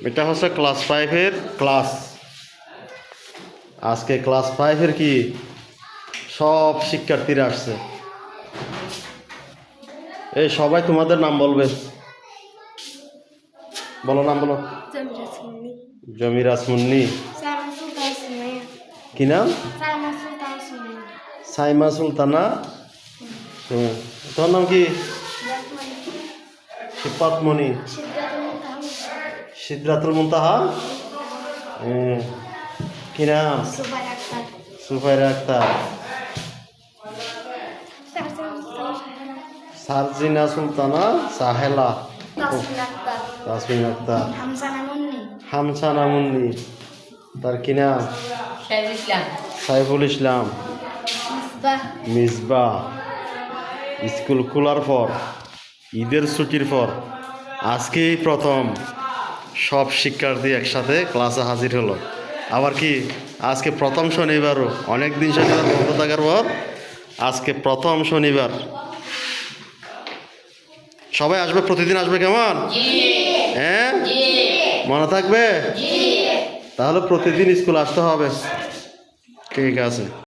এটা হচ্ছে class 5-এর class. আজকে ক্লাস 5-এর কি সব শিক্ষার্থীরা আসছে। এই সবাই তোমাদের নাম বলবে, বলো নাম বলো। জমিরাজ মুন্নি। কি নাম? সাইমা সুলতানা। তোমার নাম কি? সিফাতমণি। সিদরাতুল মুনতাহা। কি নাম? সুফাইরা আক্তার। সারজিনা সুলতানা সাহেলা। তাসমিন আক্তার। হামসানা মুন্নি। তার কি নাম? সাইফুল ইসলাম। মিসবাহ। স্কুল খোলার পর, ঈদের ছুটির পর আজকেই প্রথম সব শিক্ষার্থী একসাথে ক্লাসে হাজির হলো। আবার কি আজকে প্রথম শনিবারও, অনেক দিন শনিবার বন্ধ থাকার পর আজকে প্রথম শনিবার। সবাই আসবে, প্রতিদিন আসবে, কেমন? হ্যাঁ, মনে থাকবে? তাহলে প্রতিদিন স্কুল আসতে হবে। ঠিক আছে।